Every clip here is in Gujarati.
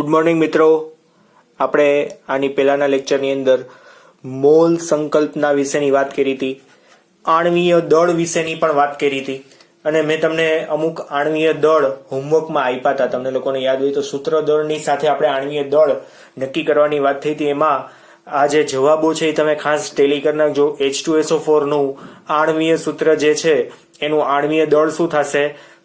ગુડ મોર્નિંગ મિત્રો. આપણે આની પહેલાના લેક્ચરની અંદર મોલ સંકલ્પના વિશેની વાત કરી હતી, આણ્વીય દળ વિશેની પણ વાત કરી હતી અને મેં તમને અમુક આણ્વીય દળ હોમવર્કમાં આપ્યા હતા. તમને લોકોને યાદ હોય તો સૂત્ર દળની સાથે આપણે આણ્વીય દળ નક્કી કરવાની વાત થઈ હતી. એમાં આ જે જવાબો છે એ તમે ખાસ ટેલી કરી નાખજો. H2SO4 નું આણ્વીય સૂત્ર જે છે એનું આણ્વીય દળ શું થશે?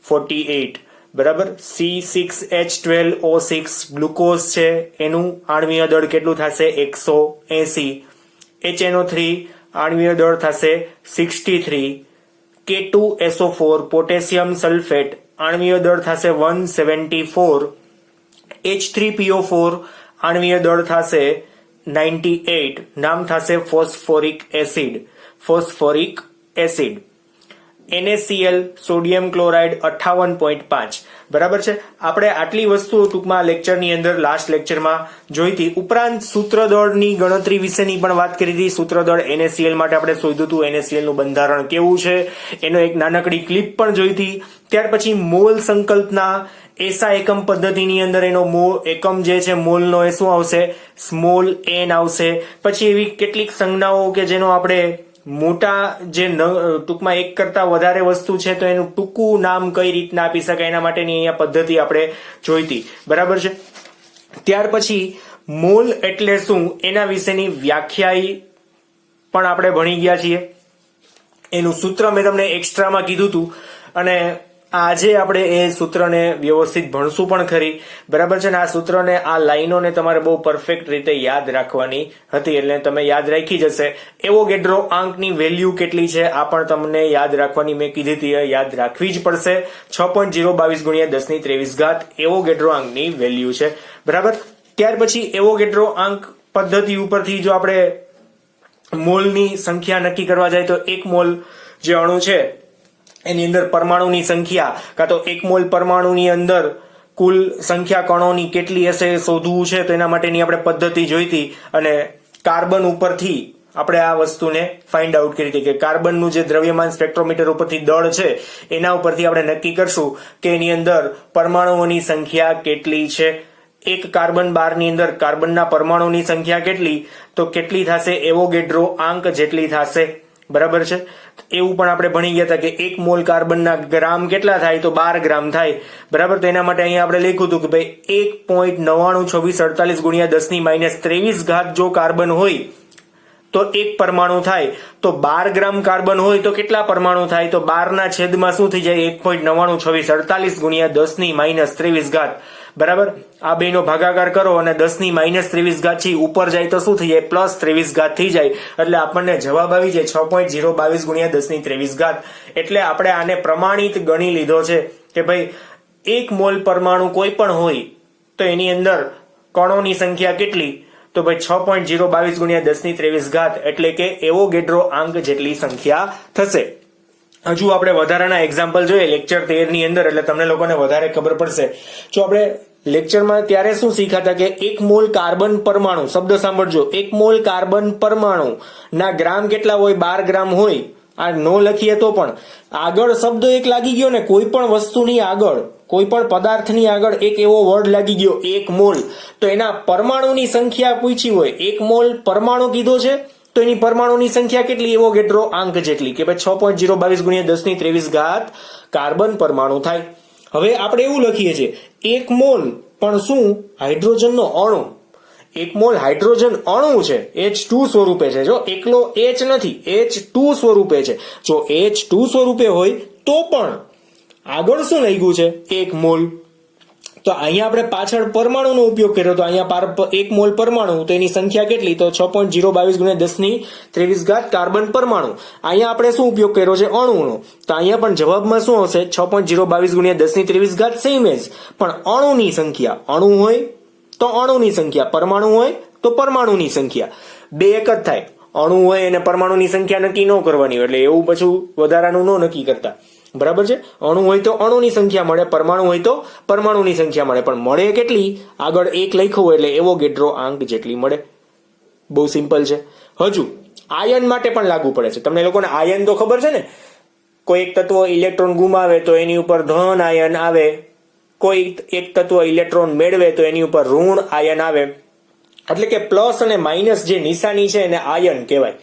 48. બરાબર. C6H12O6 ગ્લુકોઝ છે એનું આણ્વીય દળ કેટલું થશે? 180. HNO3 આણ્વીય દળ થશે 63. K2SO4 પોટેશિયમ સલ્ફેટ આણ્વીય દળ થશે 174. H3PO4 આણ્વીય દળ થશે 98. નામ થશે phosphoric acid. NaCl sodium chloride 58.5. બરાબર છે. આપણે આટલી વસ્તુઓ ટૂંકમાં લેક્ચરની અંદર લાસ્ટ લેક્ચરમાં જોઈ હતી. ઉપરાંત સૂત્રદળની ગણતરી વિશેની પણ વાત કરી હતી. સૂત્રદળ NaCl માટે આપણે શોધ્યું હતું NaCl નું બંધારણ કેવું છે એનો એક નાનકડી ક્લિપ પણ જોઈ હતી. ત્યાર પછી મોલ સંકલ્પના એસા એકમ પદ્ધતિની અંદર એનો એકમ જે છે મોલનો એ શું આવશે? સ્મોલ n આવશે. પછી એવી કેટલીક સંજ્ઞાઓ કે જેનો આપણે મોટા જે ટૂંકમાં એક કરતા વધારે વસ્તુ છે તો એનું ટૂંકું નામ કઈ રીતના આપી શકાય એના માટેની અહીંયા પદ્ધતિ આપણે જોઈતી. બરાબર છે. ત્યાર પછી મોલ એટલે શું એના વિશેની વ્યાખ્યા પણ આપણે ભણી ગયા છીએ. એનું સૂત્ર મેં તમને એક્સ્ટ્રામાં કીધું હતું અને આજે આપણે એ સૂત્રને વ્યવસ્થિત ભણશું પણ ખરી. બરાબર છે ને. આ સૂત્રને આ લાઈનોને તમારે બહુ પરફેક્ટ રીતે યાદ રાખવાની હતી એટલે તમે યાદ રાખી જશે. એવોગેડ્રો આંકની વેલ્યુ કેટલી છે આ પણ તમને યાદ રાખવાની મેં કીધી હતી, યાદ રાખવી જ પડશે. 6.022 × 1023 એવોગેડ્રો આંકની વેલ્યુ છે. બરાબર. ત્યાર પછી એવોગેડ્રો આંક પદ્ધતિ ઉપરથી જો આપણે મોલની સંખ્યા નક્કી કરવા જાય તો એક મોલ જે અણુ છે એની અંદર પરમાણુની સંખ્યા કાં તો એક મોલ પરમાણુની અંદર કુલ સંખ્યા કણોની કેટલી હશે શોધવું છે તો એના માટેની આપણે પદ્ધતિ જોઈતી અને કાર્બન ઉપરથી આપણે આ વસ્તુને ફાઇન્ડ આઉટ કરી હતી કે કાર્બનનું જે દ્રવ્યમાન સ્પેક્ટ્રોમીટર ઉપરથી દળ છે એના ઉપરથી આપણે નક્કી કરશું કે એની અંદર પરમાણુઓની સંખ્યા કેટલી છે. એક કાર્બન 12 ની અંદર કાર્બનના પરમાણુની સંખ્યા કેટલી તો કેટલી થશે? એવોગેડ્રો આંક જેટલી થશે. બરાબર છે. એવું પણ આપણે ભણી ગયા હતા કે એક મોલ કાર્બનના ગ્રામ કેટલા થાય તો 12 ગ્રામ થાય. બરાબર. તો એના માટે અહીંયા આપણે લખ્યું હતું કે ભાઈ 1.992648 × 10 - 23 જો કાર્બન હોય તો એક પરમાણુ થાય તો 12 ગ્રામ કાર્બન હોય તો કેટલા પરમાણુ થાય તો 12 ના છેદમાં શું થઈ જાય? 1.992648 × 10 - 23. બરાબર. આ બેનો ભાગાકાર કરો અને 10 - 23 થી ઉપર જાય તો શું થઈ જાય? +23 થઈ જાય. એટલે આપણને જવાબ આવી જાય 6.022 × 1023. એટલે આપણે આને પ્રમાણિત ગણી લીધો છે કે ભાઈ એક મોલ પરમાણુ કોઈ પણ હોય તો એની અંદર કણોની સંખ્યા કેટલી તો ભાઈ 6.022 × 1023 એટલે કે એવોગેડ્રો આંક જેટલી સંખ્યા થશે. હજુ આપણે વધારાના એક્ઝામ્પલ જોઈએ લેક્ચર 13 ની અંદર એટલે તમને લોકોને વધારે ખબર પડશે. જો આપણે લેક્ચરમાં ત્યારે શું શીખાતા કે એક મોલ કાર્બન પરમાણુ, શબ્દ સાંભળજો, એક મોલ કાર્બન પરમાણુ ના ગ્રામ કેટલા હોય? 12 ગ્રામ હોય. આ નો લખીએ તો પણ આગળ શબ્દ એક લાગી ગયો ને, કોઈ પણ વસ્તુની આગળ, કોઈ પણ પદાર્થની આગળ એક એવો વર્ડ લાગી ગયો એક મોલ, તો એના પરમાણુની સંખ્યા પૂછી હોય. એક મોલ પરમાણુ કીધો છે તો એની પરમાણુની સંખ્યા કેટલી? એવોગેડ્રો આંક જેટલી કે ભાઈ 6.022 × 1023 કાર્બન પરમાણુ થાય. હવે આપણે એવું લખીએ છીએ એક મોલ પણ શું? હાઇડ્રોજનનો અણુ. એક મોલ હાઇડ્રોજન અણુ છે, H2 સ્વરૂપે છે. જો એકલો H નથી, H2 સ્વરૂપે છે. જો H2 સ્વરૂપે હોય તો પણ આગળ શું લાગ્યું છે? એક મોલ. તો અહીંયા આપણે પાછળ પરમાણુનો ઉપયોગ કર્યો તો અહીંયા એક મોલ પરમાણુ તો એની સંખ્યા કેટલી તો 6.022 × 1023 કાર્બન પરમાણુ. અહીંયા આપણે શું ઉપયોગ કર્યો છે? અણુનો. તો અહીંયા પણ જવાબમાં શું હશે? 6.022 × 1023 સેમ એજ. પણ અણુની સંખ્યા, અણુ હોય તો અણુની સંખ્યા, પરમાણુ હોય તો પરમાણુની સંખ્યા, બે એક જ થાય. અણુ હોય અને પરમાણુની સંખ્યા નક્કી ન કરવાની એટલે એવું પછી વધારાનું ન નક્કી કરતા. બરાબર છે. અણુ હોય તો અણુની સંખ્યા મળે, પરમાણુ હોય તો પરમાણુની સંખ્યા મળે. પણ મળે કેટલી? આગળ એક લખ્યું એટલે એવોગેડ્રો આંક જેટલી મળે. બહુ સિમ્પલ છે. હજુ આયન માટે પણ લાગુ પડે છે. તમને લોકોને આયન તો ખબર છે ને, કોઈ એક તત્વ ઇલેક્ટ્રોન ગુમાવે તો એની ઉપર ધન આયન આવે, કોઈ એક તત્વ ઇલેક્ટ્રોન મેળવે તો એની ઉપર ઋણ આયન આવે, એટલે કે પ્લસ અને માઇનસ જે નિશાની છે એને આયન કહેવાય,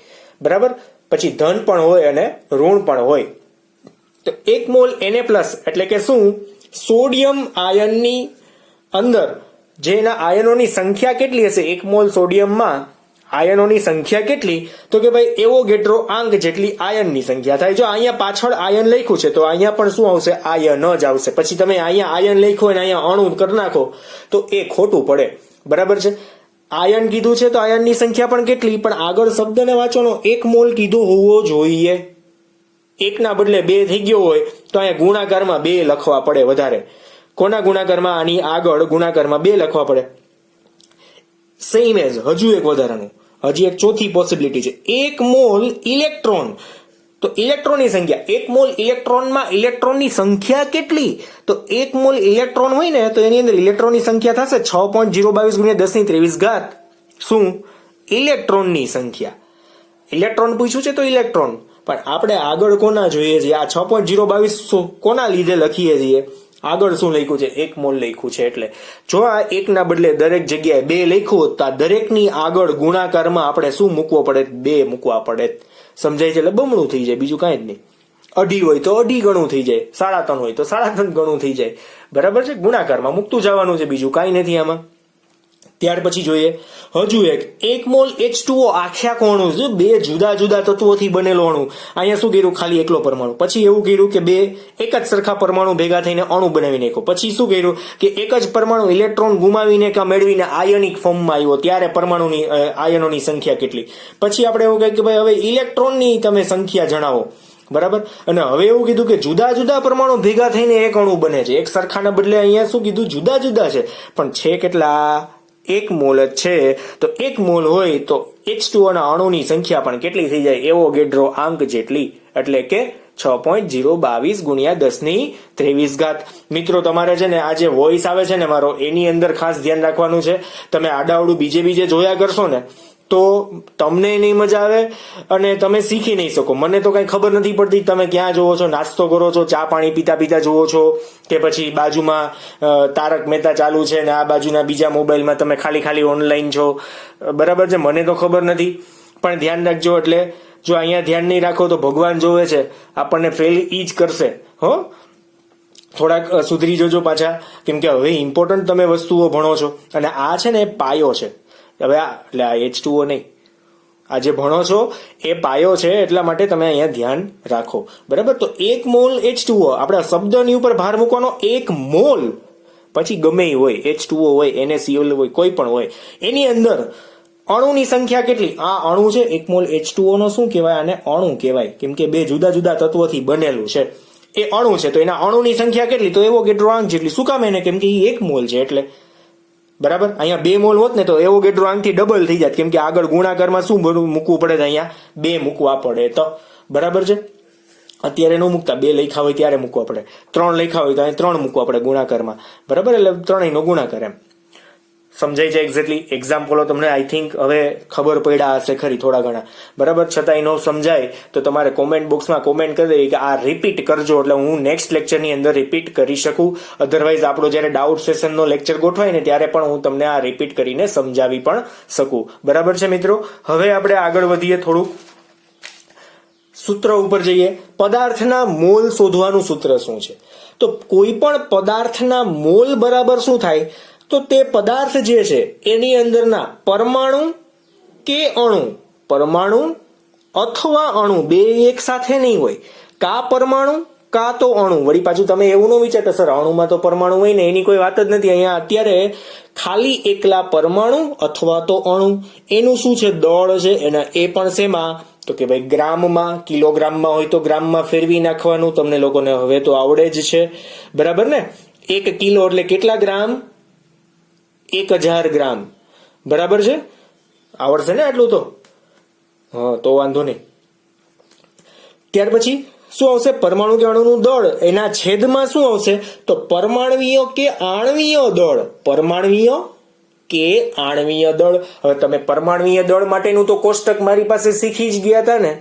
બરાબર. પછી ધન પણ હોય અને ઋણ પણ હોય. તો 1 મોલ Na+ એટલે કે શું, સોડિયમ આયનની અંદર જેના આયનોની સંખ્યા કેટલી હશે, 1 મોલ સોડિયમમાં આયનોની સંખ્યા કેટલી, તો કે ભાઈ એવોગેડ્રો આંક જેટલી આયનની સંખ્યા થાય. જો અહીંયા પાછળ આયન લખ્યું છે તો અહીંયા પણ શું આવશે, આયન જ આવશે. પછી તમે અહીંયા આયન લખ્યું અને અહીંયા અણુ કરી નાખો તો એ ખોટું પડે, બરાબર છે. આયન કીધું છે તો આયનની સંખ્યા પણ કેટલી, પણ આગળ શબ્દને વાંચવાનો, 1 મોલ કીધું હોવો જોઈએ. 1 ના બદલે 2 થઈ ગયો હોય તો અહીંયા ગુણાકારમાં 2 લખવા પડે વધારે. કોના ગુણાકારમાં, આની આગળ ગુણાકારમાં 2 લખવા પડે. સેમ એઝ હજુ એક વધારાનું, હજી એક ચોથી પોસિબિલિટી છે, 1 મોલ ઇલેક્ટ્રોન. તો ઇલેક્ટ્રોનની સંખ્યા, 1 મોલ ઇલેક્ટ્રોનમાં ઇલેક્ટ્રોનની સંખ્યા કેટલી, તો 1 મોલ ઇલેક્ટ્રોન હોય ને તો એની અંદર ઇલેક્ટ્રોનની સંખ્યા થશે 6.022 × 10⁻². શું, ઇલેક્ટ્રોનની સંખ્યા. ઇલેક્ટ્રોન પૂછ્યું છે તો ઇલેક્ટ્રોન, પણ આપણે આગળ કોના જોઈએ છીએ, આ 6.022 કોના લીધે લખીએ છીએ, આગળ શું લખ્યું છે, 1 મોલ લખ્યું છે. એટલે જો આ 1 ના બદલે દરેક જગ્યાએ 2 લખ્યું તો આ દરેકની આગળ ગુણાકારમાં આપણે શું મૂકવો પડે, 2 મૂકવા પડે. સમજાય છે? એટલે બમણું થઈ જાય, બીજું કાંઈ જ નહીં. 2.5 હોય તો 2.5 ગણું થઈ જાય, 3.5 હોય તો 3.5 ગણું થઈ જાય, બરાબર છે. ગુણાકારમાં મૂકતું જવાનું છે, બીજું કાંઈ નથી આમાં. ત્યાર પછી જોઈએ હજુ એક, 1 મોલ H2O આખે આખું અણુ છે, 2 જુદા જુદા તત્વોથી બનેલો અણુ. અહીંયા શું કર્યું, ખાલી એકલો પરમાણુ. પછી એવું કર્યું કે 2 એક જ સરખા પરમાણુ ભેગા થઈને અણુ બનાવી નાખ્યો. પછી શું કર્યું કે એક જ પરમાણુ ઇલેક્ટ્રોન ગુમાવીને કે મેળવીને આયનિક ફોર્મમાં આવ્યો, ત્યારે પરમાણુની આયનોની સંખ્યા કેટલી. પછી આપણે એવું કહે કે ભાઈ હવે ઇલેક્ટ્રોનની તમે સંખ્યા જણાવો, બરાબર. અને હવે એવું કીધું કે જુદા જુદા પરમાણુ ભેગા થઈને એક અણુ બને છે. એક સરખાના બદલે અહીંયા શું કીધું, જુદા જુદા છે, પણ છે કેટલા, 1 મોલ જ છે. તો 1 મોલ હોય તો H2O ના અણુની સંખ્યા પણ કેટલી થઈ જાય, એવોગેડ્રો આંક જેટલી, એટલે કે 6.022 × 10⁻23. મિત્રો તમારે છે ને આ જે વોઇસ આવે છે ને મારો, એની અંદર ખાસ ધ્યાન રાખવાનું છે. તમે આડાવડું બીજે જોયા કરશો ને તો તમને નહીં મજા આવે અને તમે શીખી નહીં શકો. મને તો કઈ ખબર નથી પડતી તમે ક્યાં જોવો છો, નાસ્તો કરો છો, ચા પાણી પીતા જોવો છો, કે પછી બાજુમાં તારક મહેતા ચાલુ છે ને આ બાજુના બીજા મોબાઈલમાં તમે ખાલી ઓનલાઈન છો, બરાબર છે. મને તો ખબર નથી, પણ ધ્યાન રાખજો. એટલે જો અહીંયા ધ્યાન નહીં રાખો તો ભગવાન જોવે છે, આપણને ફેલ ઈ જ કરશે. હો, થોડાક સુધરી જજો પાછા, કેમ કે હવે ઇમ્પોર્ટન્ટ તમે વસ્તુઓ ભણો છો અને આ છે ને પાયો છે. હવે એટલે આ H2O નહીં, આ જે ભણો છો એ પાયો છે, એટલા માટે તમે અહીંયા ધ્યાન રાખો, બરાબર. તો 1 મોલ H2O, આપણે શબ્દની ઉપર ભાર મૂકવાનો, 1 મોલ, પછી ગમે એ હોય, H2O હોય, NaCl હોય, કોઈ પણ હોય, એની અંદર અણુની સંખ્યા કેટલી. આ અણુ છે 1 મોલ H2O નો શું કહેવાય, આને અણુ કહેવાય, કેમ કે 2 જુદા જુદા તત્વોથી બનેલું છે. એ અણુ છે તો એના અણુની સંખ્યા કેટલી, તો એવોગેડ્રો આંક જેટલી. શું કામ એને, કેમ કે એ 1 મોલ છે એટલે, બરાબર. અહીંયા 2 મોલ હોત ને તો એવોગેડ્રો આંકથી ડબલ થઈ જાય, કેમ કે આગળ ગુણાકારમાં શું મૂકવું પડે, અહીંયા 2 મૂકવા પડે, તો બરાબર છે. અત્યારે ન મૂકતા, 2 લખ્યા હોય ત્યારે મૂકવા પડે, 3 લખ્યા હોય તો અહીં 3 મૂકવા પડે ગુણાકારમાં, બરાબર. એટલે 3 નો ગુણાકાર એમ. સમજાય છે એક્ઝેક્ટલી. એક્ઝામ્પલો તમને આઈ થિંક હવે ખબર પડ્યા હશે ખરી થોડા ઘણા, બરાબર. છતાંય ન સમજાય તો તમારે કોમેન્ટ બોક્સમાં કોમેન્ટ કરી દેવી કે આ રિપીટ કરજો, એટલે હું નેક્સ્ટ લેક્ચરની અંદર રિપીટ કરી શકું. અધરવાઇઝ આપણો જ્યારે ડાઉટ સેશનનો લેક્ચર ગોઠવાય ને ત્યારે પણ હું તમને આ રિપીટ કરીને સમજાવી પણ શકું, બરાબર છે મિત્રો. હવે આપણે આગળ વધીએ, થોડુંક સૂત્ર ઉપર જઈએ. પદાર્થના મોલ શોધવાનું સૂત્ર શું છે, તો કોઈ પણ પદાર્થના મોલ બરાબર શું થાય, તો તે પદાર્થ જે છે એની અંદરના પરમાણુ કે અણુ, પરમાણુ અથવા અણુ બે એક સાથે નહીં હોય, કા પરમાણુ કા તો અણુ. વળી પાછું તમે એવું ન વિચારતા સર અણુમાં તો પરમાણુ હોય ને, એની કોઈ વાત જ નથી. અહીંયા અત્યારે ખાલી એકલા પરમાણુ અથવા તો અણુ, એનું શું છે દળ છે, એના એ પણ શેમાં, તો કે ભાઈ ગ્રામમાં, કિલોગ્રામમાં હોય તો ગ્રામમાં ફેરવી નાખવાનું, તમને લોકોને હવે તો આવડે જ છે, બરાબર ને. 1 કિલો એટલે કેટલા ગ્રામ, 1000 ગ્રામ, બરાબર છે. આવડશે ને આટલું તો, હા તો વાંધો નહીં. ત્યાર પછી શું આવશે, પરમાણુ કે અણુનું દળ, એના છેદમાં શું આવશે, તો પરમાણવીય કે આણવીય દળ, પરમાણવીય કે આણવીય દળ. હવે તમે પરમાણવીય દળ માટેનું તો કોષ્ટક મારી પાસે શીખી જ ગયા હતા ને,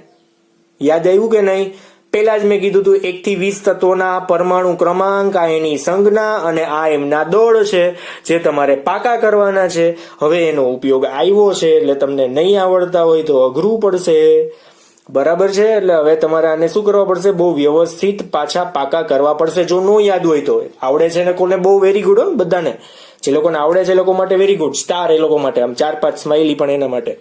યાદ આવ્યું કે નહીં, પેલા જ મેં કીધું હતું 1 થી 20 તત્વોના પરમાણુ ક્રમાંક, આ એની સંજ્ઞા અને આ એમના દળ છે જે તમારે પાકા કરવાના છે. હવે એનો ઉપયોગ આવ્યો છે એટલે તમને નહીં આવડતા હોય તો અઘરું પડશે, બરાબર છે. એટલે હવે તમારે આને શું કરવા પડશે, બહુ વ્યવસ્થિત પાછા પાકા કરવા પડશે. જો ન યાદ હોય તો આવડે છે ને કોને બહુ વેરી ગુડ, બધાને જે લોકોને આવડે છે એ લોકો માટે વેરી ગુડ, સ્ટાર એ લોકો માટે, આમ 4-5 સ્માઇલી પણ એના માટે.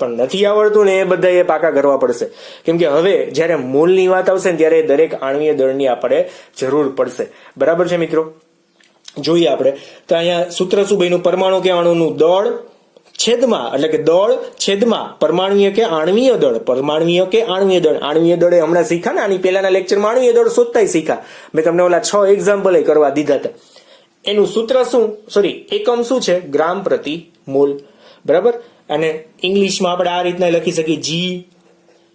પણ નથી આવડતું ને એ બધા એ પાકા કરવા પડશે, કેમ કે હવે જ્યારે મોલની વાત આવશે ને ત્યારે દરેક આણ્વીય દળની આપણે જરૂર પડશે, બરાબર છે મિત્રો. જોઈએ આપણે તો અહીંયા સૂત્ર શું બન્યું, પરમાણુ કે અણુનું દળ છેદમાં, એટલે કે દળ છેદમાં પરમાણ્વીય કે આણ્વીય દળ, પરમાણ્વીય કે આણ્વીય દળ. આણ્વીય દળ હમણાં શીખા ને, આની પહેલાના લેક્ચરમાં આણ્વીય દળ શોધતા શીખા મેં તમને, ઓલા 6 એક્ઝામ્પલ કરવા દીધા હતા. એનું સૂત્ર શું, એકમ શું છે, ગ્રામ પ્રતિ મોલ, બરાબર. અને ઇંગ્લિશમાં આપણે આ રીતના લખી શકીએ, જી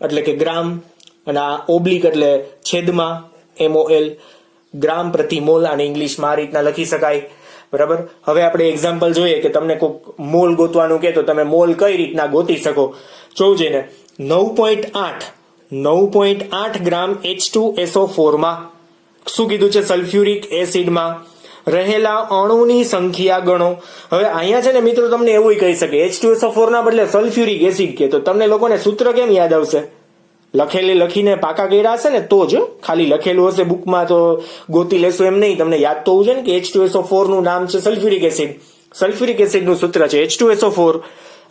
એટલે કે ગ્રામ, અને આ ઓબ્લિક એટલે છેદમાં MOL, ગ્રામ પ્રતિ મોલ, અને ઇંગ્લિશમાં આ રીતના લખી શકાય, બરાબર. હવે આપણે એક્ઝામ્પલ જોઈએ કે તમને કોઈ મોલ ગોતવાનું કે તો તમે મોલ કઈ રીતના ગોતી શકો. જોવું જઈને 9.8 ગ્રામ H2SO4 માં શું કીધું છે, સલ્ફ્યુરિક એસિડમાં રહેલા અણુની સંખ્યા ગણો. હવે અહીંયા છે ને મિત્રો તમને એવું કહી શકે, H2SO4 ના બદલે સલ્ફ્યુરિક એસિડ કે તો તમને લોકોને સૂત્ર કેમ યાદ આવશે, લખીને પાકા કર્યા હશે ને તો જ, ખાલી લખેલું હશે બુકમાં તો ગોતી લેશું એમ નહીં, તમને યાદ તો હોવું જોઈએ ને કે H2SO4 નું નામ છે સલ્ફ્યુરિક એસિડ, સલ્ફ્યુરિક એસિડ નું સૂત્ર છે H2SO4,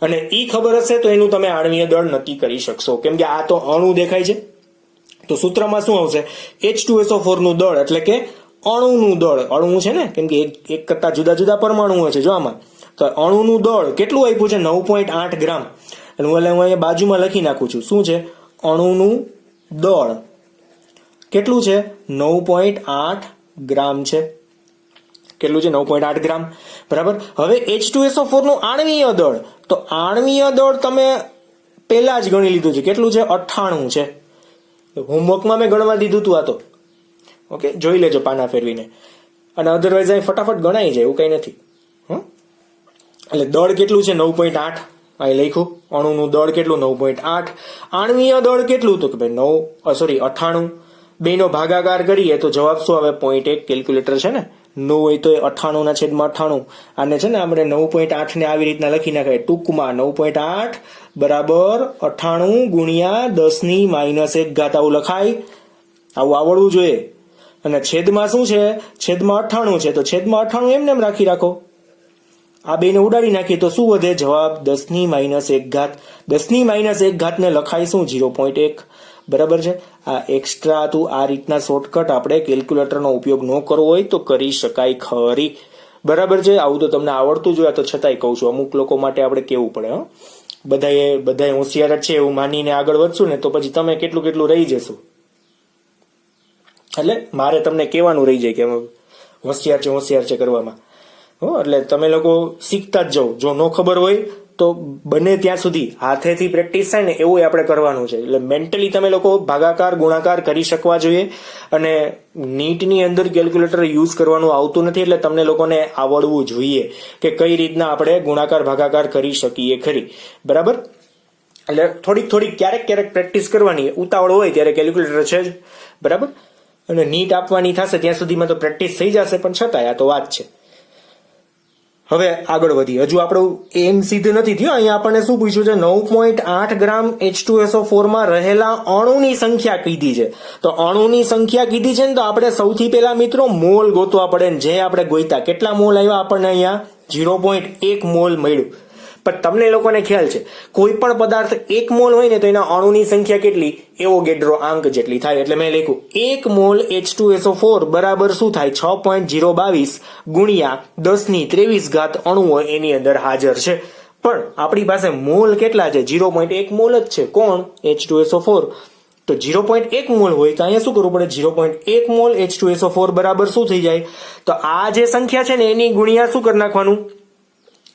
અને ઈ ખબર હશે તો એનું તમે આણ્વીય દળ નક્કી કરી શકશો, કેમ કે આ તો અણુ દેખાય છે. તો સૂત્રમાં શું આવશે, H2SO4 નું દળ એટલે કે અણુનું દળ, અણુ છે ને કેમ કે એક કરતા જુદા જુદા પરમાણુઓ છે જો આમાં, તો અણુનું દળ કેટલું આપ્યું છે, 9.8 ગ્રામ. અને હું અહીંયા બાજુમાં લખી નાખું છું, શું છે, અણુનું દળ કેટલું છે, 9.8 ગ્રામ છે. કેટલું છે, 9.8 ગ્રામ, બરાબર. હવે H2SO4 નું આણ્વીય દળ, તો આણ્વીય દળ તમે પહેલા જ ગણી લીધું છે, કેટલું છે, 98 છે. હોમવર્કમાં મેં ગણવા દીધું હતું આ તો, ઓકે, જોઈ લેજો પાના ફેરવીને, અને અધરવાઇઝ અહીં ફટાફટ ગણાઈ જાય એવું કઈ નથી. એટલે દળ કેટલું છે, 9.8, અહીં લખ્યું, અણુનું દળ કેટલું, 9.8, આણ્વીય દળ કેટલું, તો કે ભાઈ 98, બેનો ભાગાકાર કરીએ તો જવાબ શું આવે, 0.1. કેલ્ક્યુલેટર છે ને, 9 હોય તો 98/98, આને છે ને આપણે 9.8 ને આવી રીતના લખી નાખાય ટૂંકમાં, 9.8 બરાબર 98 ગુણ્યા 10⁻1 આવું લખાય, આવું આવડવું જોઈએ. અને છેદમાં શું છે, છેદમાં 98 છે, તો છેદમાં 98 એમને એમ રાખી રાખો, આ બેને ઉડાડી નાખીએ તો શું વધે, જવાબ 10⁻1. 10⁻1 ને લખાય શું, 0.1, બરાબર છે. આ એક્સ્ટ્રા હતું, આ રીતના શોર્ટકટ આપણે કેલ્ક્યુલેટરનો ઉપયોગ ન કરવો હોય તો કરી શકાય ખરી, બરાબર છે. આવું તો તમને આવડતું જ હોય, તો છતાંય કહું છું, અમુક લોકો માટે આપણે કેવું પડે. બધાએ હોશિયાર જ છે એવું માનીને આગળ વધશું ને તો પછી તમે કેટલું રહી જશું. એટલે મારે તમને કહેવાનું રહી જાય કે હોશિયાર છે કરવામાં. એટલે તમે લોકો શીખતા જ જાઓ, જો ન ખબર હોય તો બને ત્યાં સુધી હાથેથી પ્રેક્ટિસ થાય ને એવું આપણે કરવાનું છે. એટલે મેન્ટલી તમે લોકો ભાગાકાર ગુણાકાર કરી શકવા જોઈએ, અને નીટની અંદર કેલ્ક્યુલેટર યુઝ કરવાનું આવતું નથી, એટલે તમને લોકોને આવડવું જોઈએ કે કઈ રીતના આપણે ગુણાકાર ભાગાકાર કરી શકીએ ખરી, બરાબર. એટલે થોડીક ક્યારેક પ્રેક્ટિસ કરવાની, ઉતાવળ હોય ત્યારે કેલ્ક્યુલેટર છે જ, બરાબર. અને નીટ આપવાની થશે ત્યાં સુધીમાં તો પ્રેક્ટિસ થઈ જશે, પણ છતાંય આ તો વાત છે. હવે આગળ વધી, હજુ આપણું એમ સિદ્ધ નથી થયું. અહીંયા આપણને શું પૂછ્યું છે, 9.8 ગ્રામ H2SO4 માં રહેલા અણુની સંખ્યા કીધી છે. તો અણુની સંખ્યા કીધી છે ને તો આપણે સૌથી પહેલા મિત્રો મોલ ગોતવા પડે, ને જે આપણે ગોઈતા કેટલા મોલ આવ્યા આપણને, અહીંયા 0.1 મોલ મળ્યું. પણ તમને લોકોને ખ્યાલ છે કોઈ પણ પદાર્થ 1 મોલ હોય ને તો એના અણુની સંખ્યા કેટલી, એવોગેડ્રો આંક જેટલી થાય. એટલે મેં લખ્યું 1 મોલ H2SO4 બરાબર શું થાય, 6.022 ગુણ્યા 10⁻23 અણુઓ એની અંદર હાજર છે. પણ આપણી પાસે મોલ કેટલા છે, 0.1 મોલ જ છે. કોણ, H2SO4. તો 0.1 મોલ હોય તો અહીંયા શું કરવું પડે, 0.1 મોલ H2SO4 બરાબર શું થઈ જાય, તો આ જે સંખ્યા છે ને એની ગુણ્યા શું કરી નાખવાનું,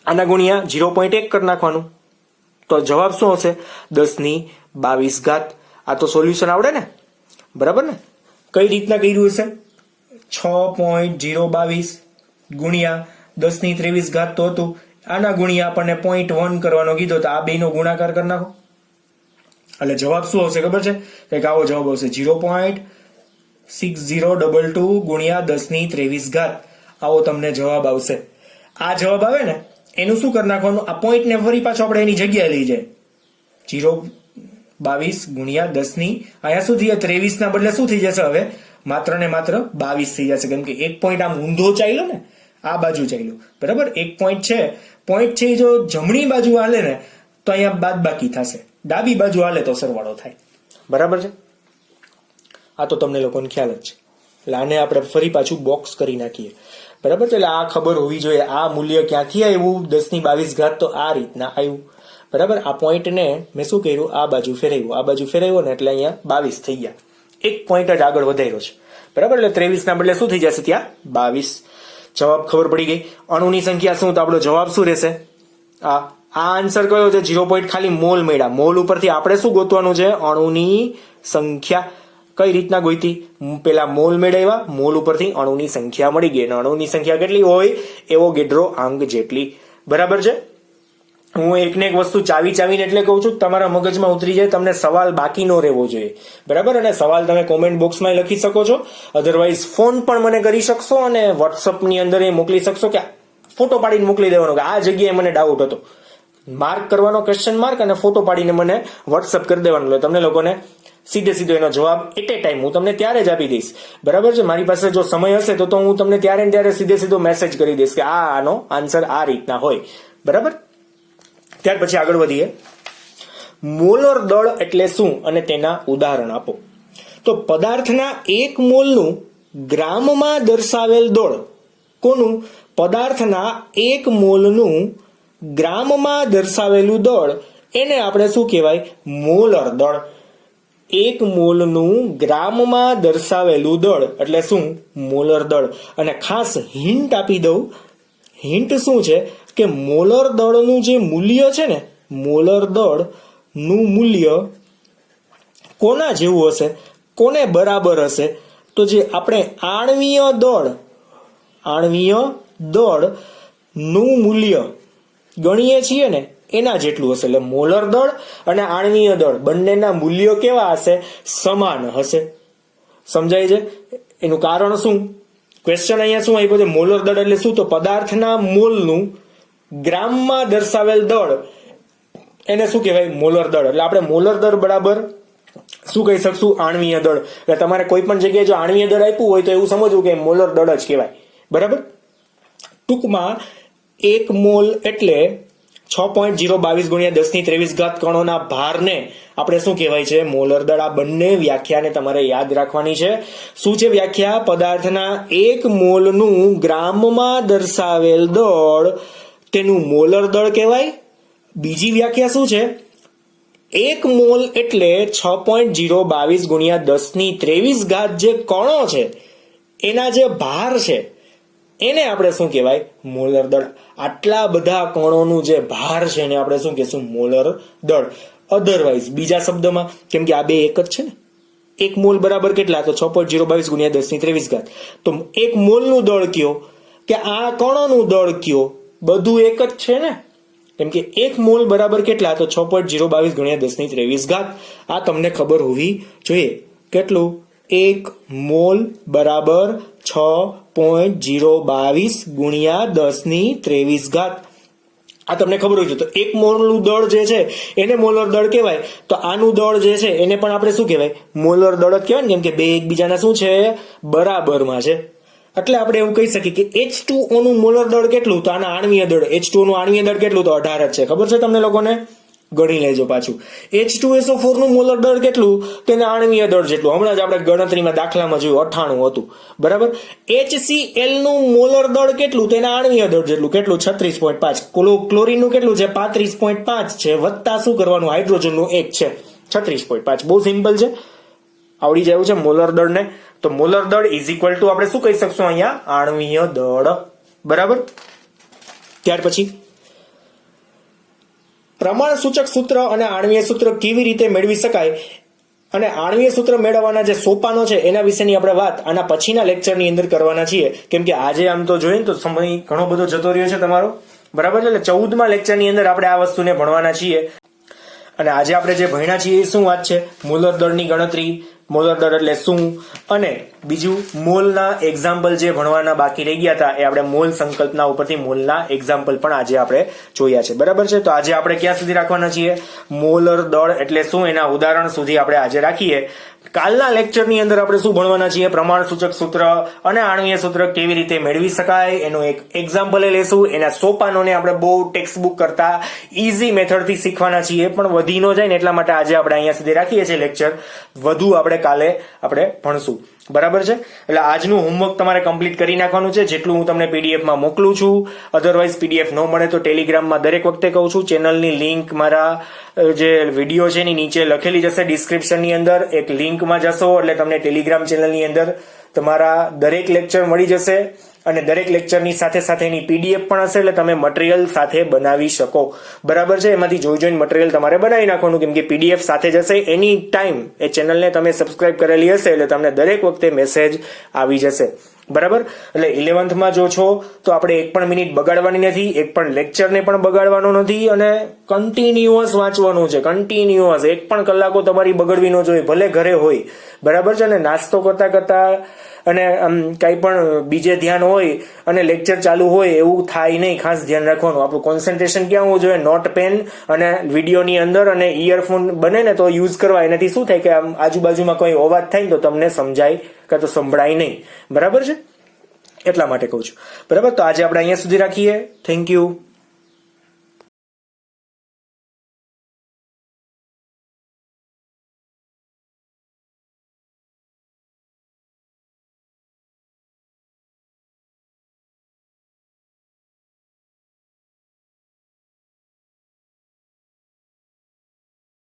આના ગુણ્યા 0.1 કરી નાખવાનું. તો જવાબ શું આવશે, 10⁻22. આ તો સોલ્યુશન આવડે ને, બરાબર ને. કઈ રીતના કર્યું હશે, 6.022 ગુણ્યા 10⁻23 તો હતું, આના ગુણ્યા આપણને 0.1 કરવાનો કીધો, તો આ બેનો ગુણાકાર કરી નાખો. એટલે જવાબ શું આવશે ખબર છે? કંઈક આવો જવાબ આવશે 0.6022 ગુણ્યા 10⁻23 આવો તમને જવાબ આવશે. આ જવાબ આવે ને એનું શું કરી નાખવાનું? આ પોઈન્ટ ને ફરી પાછો આપણે એની જગ્યાએ લઈ જાય. 0.22 ગુણ્યા 10 અહીંયા શું થઈ જાય? 23 ના બદલે શું થઈ જશે? હવે માત્ર ને માત્ર 22 થઈ જશે, કેમ કે એક પોઈન્ટ આમ ઊંધો ચાલ્યો ને, આ બાજુ ચાલ્યો. બરાબર, એક પોઈન્ટ છે એ જો જમણી બાજુ હાલે ને તો અહીંયા બાદબાકી થશે, ડાબી બાજુ હાલે તો સરવાળો થાય. બરાબર છે? આ તો તમને લોકોને ખ્યાલ જ છે. એટલે આને આપણે ફરી પાછું બોક્સ કરી નાખીએ. બરાબર છે? એટલે આ ખબર હોવી જોઈએ આ મૂલ્ય ક્યાંથી આવ્યું 10⁻22 તો આ રીતના આવ્યું. બરાબર, આ પોઈન્ટ ને મેં શું કર્યું? આ બાજુ ફેરવ્યું ને એટલે અહીંયા 22 થઈ ગયા. એક પોઈન્ટ જ આગળ વધાર્યો છે. બરાબર, એટલે 23 ના બદલે શું થઈ જશે? ત્યાં 22. જવાબ ખબર પડી ગઈ. અણુની સંખ્યા શું? તો આપણો જવાબ શું રહેશે? આ આન્સર કયો છે? 0 પોઈન્ટ ખાલી મોલ મળ્યા. મોલ ઉપરથી આપણે શું ગોતવાનું છે? અણુની સંખ્યા. કઈ રીતના ગોતી? પેલા મોલ મેળવ્યા, મોલ ઉપરથી અણુની સંખ્યા મળી ગઈ. અને અણુની સંખ્યા કેટલી હોય? એવો ગેડ્રો આંક જેટલી. બરાબર છે? હું એકને એક વસ્તુ ચાવીને એટલે કહું છું તમારા મગજમાં ઉતરી જાય, તમને સવાલ બાકી ન રહેવો જોઈએ. બરાબર, અને સવાલ તમે કોમેન્ટ બોક્સમાં લખી શકો છો, અધરવાઇઝ ફોન પણ મને કરી શકશો અને વોટ્સઅપની અંદર એ મોકલી શકશો કે ફોટો પાડીને મોકલી દેવાનો કે આ જગ્યાએ મને ડાઉટ હતો. માર્ક કરવાનો ક્વેશ્ચન માર્ક અને ફોટો પાડીને મને વોટ્સઅપ કરી દેવાનો. એટલે તમને લોકોને સીધો એનો જવાબ એટ એ ટાઈમ હું તમને ત્યારે જ આપી દઈશ. બરાબર છે? મારી પાસે જો સમય હશે તો હું તમને ત્યારે ને ત્યારે સીધો મેસેજ કરી દઈશ કે આનો આન્સર આ રીતના હોય. બરાબર, ત્યાર પછી આગળ વધીએ. મોલર દળ એટલે શું અને તેના ઉદાહરણ આપો. તો પદાર્થના 1 મોલનું ગ્રામમાં દર્શાવેલ દળ. કોનું? પદાર્થના 1 મોલનું ગ્રામમાં દર્શાવેલું દળ એને આપણે શું કહેવાય? મોલર દળ. 1 મોલનું ગ્રામમાં દર્શાવેલું દળ એટલે શું? મોલર દળ. અને ખાસ હિન્ટ આપી દઉં. હિન્ટ શું છે કે મોલર દળનું જે મૂલ્ય છે ને, મોલર દળનું મૂલ્ય કોના જેવું હશે? કોને બરાબર હશે? તો જે આપણે આણ્વીય દળનું મૂલ્ય ગણીએ છીએ ને એના જેટલું હશે. એટલે મોલર દળ અને આણ્વીય દળ બંનેના મૂલ્યો કેવા હશે? સમાન હશે. સમજાય છે? એનું કારણ શું? ક્વેશ્ચન અહીંયા શું આપ્યો છે? મોલર દળ એટલે શું? તો પદાર્થના મોલનું ગ્રામમાં દર્શાવેલ દળ એને શું કહેવાય? મોલર દળ. એટલે આપણે મોલર દળ બરાબર શું કહી શકશું? આણ્વીય દળ. એટલે તમારે કોઈ પણ જગ્યાએ જો આણ્વીય દળ આપ્યું હોય તો એવું સમજવું કે મોલર દળ જ કહેવાય. બરાબર, ટૂંકમાં 1 મોલ એટલે 6.022 ગુણ્યા 10⁻23 કણોના ભારને આપણે શું કહેવાય છે? મોલર દળ. આ બંને વ્યાખ્યાને તમારે યાદ રાખવાની છે. શું છે વ્યાખ્યા? પદાર્થના 1 મોલનું ગ્રામમાં દર્શાવેલ દળ તેનું મોલર દળ કહેવાય. બીજી વ્યાખ્યા શું છે? 1 મોલ એટલે 6.022 ગુણ્યા 10⁻23 જે કણો છે એના જે ભાર છે એને આપણે શું કહેવાય? મોલર દળ. આટલા બધા કણોનું જે ભાર છે એને આપણે શું કહેશું? મોલર દળ. અધરવાઇઝ બીજા શબ્દમાં, કેમ કે આ બે એક જ છે ને, 1 મોલ બરાબર કેટલા? તો 6.022 ગુણ્યા 10⁻23. તો 1 મોલનું દળ કયો કે આ કણોનું દળ કયો? બધું એક જ છે ને, કેમ કે 1 મોલ બરાબર કેટલા? તો 6.022 ગુણ્યા 10⁻23. આ તમને ખબર હોવી જોઈએ. કેટલું? 1 મોલ બરાબર 6.022 ગુણ્યા 10⁻23. આ તમને ખબર હોય છે. તો 1 મોલનું દળ જે છે એને મોલર દળ કહેવાય. તો આનું દળ જે છે એને પણ આપણે શું કહેવાય? મોલર દળ જ કહેવાય, કેમ કે બે એકબીજાના શું છે? બરાબરમાં છે. એટલે આપણે એવું કહી શકીએ કે H2O નું મોલર દળ કેટલું? તો આના આણ્વીય દળ H2O નું આણ્વીય દળ કેટલું? તો 18 જ છે. ખબર છે તમને લોકોને? ગણી લેજો પાછું. H2SO4 નું મોલર દળ કેટલું? તેને આણ્વીય દળ જેટલું. હમણાં જ આપણે ગણતરીમાં દાખલામાં જોયું 98 હતું. બરાબર. HCl નું મોલર દળ કેટલું? તેને આણ્વીય દળ જેટલું. કેટલું? 36.5. ક્લોરીન નું કેટલું છે? 35.5 છે. વત્તા શું કરવાનું? હાઇડ્રોજન નું 1 છે. 36.5. બહુ સિમ્પલ છે, આવડી જાય છે મોલર દળ ને. તો મોલર દળ ઇઝ ઇક્વલ ટુ આપણે શું કહી શકશું અહીંયા? આણ્વીય દળ. બરાબર. ત્યાર પછી પ્રમાણ સૂચક સૂત્ર અને આણ્વીય સૂત્ર કેવી રીતે મેળવી શકાય અને આણ્વીય સૂત્ર મેળવવાના જે સોપાનો છે એના વિશેની આપણે વાત આના પછીના લેક્ચરની અંદર કરવાના છીએ. કેમ કે આજે આમ તો જોઈએ ને તો સમય ઘણો બધો જતો રહ્યો છે તમારો. બરાબર છે. એટલે 14મા લેક્ચરની અંદર આપણે આ વસ્તુને ભણવાના છીએ. અને આજે આપણે જે ભણ્યા છીએ એ શું વાત છે? મોલર દળની ગણતરી, મોલર દળ એટલે શું, અને બીજું મોલના એક્ઝામ્પલ જે ભણવાના બાકી રહી ગયા હતા એ આપણે મોલ સંકલ્પના ઉપરથી મોલના એક્ઝામ્પલ પણ આજે આપણે જોયા છે. બરાબર છે? તો આજે આપણે ક્યાં સુધી રાખવાના છીએ? મોલર દળ એટલે શું એના ઉદાહરણ સુધી આપણે આજે રાખીએ. કાલના લેક્ચરની અંદર આપણે શું ભણવાના છીએ? પ્રમાણ સૂચક સૂત્ર અને આણ્વીય સૂત્ર કેવી રીતે મેળવી શકાય એનું એક એક્ઝામ્પલ લેશું. એના સોપાનોને આપણે બહુ ટેક્સ્ટ બુક કરતા ઈઝી મેથડથી શીખવાના છીએ, પણ વધી ન જાય ને એટલા માટે આજે આપણે અહીંયા સુધી રાખીએ છીએ લેક્ચર. વધુ આપણે કાલે આપણે ભણશું. બરાબર છે? એટલે આજનું હોમવર્ક તમારે કમ્પ્લીટ કરી નાખવાનું છે, જેટલું હું તમને પીડીએફમાં મોકલું છું. અધરવાઇઝ પીડીએફ ન મળે તો ટેલિગ્રામમાં દરેક વખતે કહું છું, ચેનલની લિંક મારા જે વિડીયો છે એની નીચે લખેલી જશે ડિસ્ક્રિપ્શનની અંદર. એક લિંકમાં જશો એટલે તમને ટેલિગ્રામ ચેનલની અંદર તમારા દરેક લેક્ચર મળી જશે, અને દરેક લેક્ચરની સાથે સાથે એની પીડીએફ પણ હશે, એટલે તમે મટીરિયલ સાથે બનાવી શકો. બરાબર છે? એમાંથી જોઈને મટીરિયલ તમારે બનાવી નાખવાનું, કેમ કે પીડીએફ સાથે જશે. એની ટાઈમ એ ચેનલને તમે સબસ્ક્રાઇબ કરેલી હશે એટલે તમને દરેક વખતે મેસેજ આવી જશે. બરાબર? એટલે 11th જો છો તો આપણે એક પણ મિનિટ બગાડવાની નથી, એક પણ લેક્ચરને પણ બગાડવાનો નથી, અને કન્ટિન્યુઅસ વાંચવાનું છે. કન્ટિન્યુઅસ 1 પણ કલાકો તમારી બગડવી ન જોઈએ, ભલે ઘરે હોય. બરાબર છે? અને નાસ્તો કરતા કરતા અને કઈ પણ બીજે ધ્યાન હોય અને લેક્ચર ચાલુ હોય એવું થાય નહીં. ખાસ ધ્યાન રાખવાનું. આપણું કોન્સન્ટ્રેશન ક્યાં હોવું જોઈએ? નોટ, પેન અને વિડીયોની અંદર, અને ઇયરફોન બને ને તો યુઝ કરવા. એનાથી શું થાય કે આમ આજુબાજુમાં કોઈ અવાજ થાય ને તો તમને સમજાય કે તો સંભળાય નહીં. બરાબર છે? એટલા માટે કહું છું. બરાબર? તો આજે આપણે અહીંયા સુધી રાખીએ. Thank you.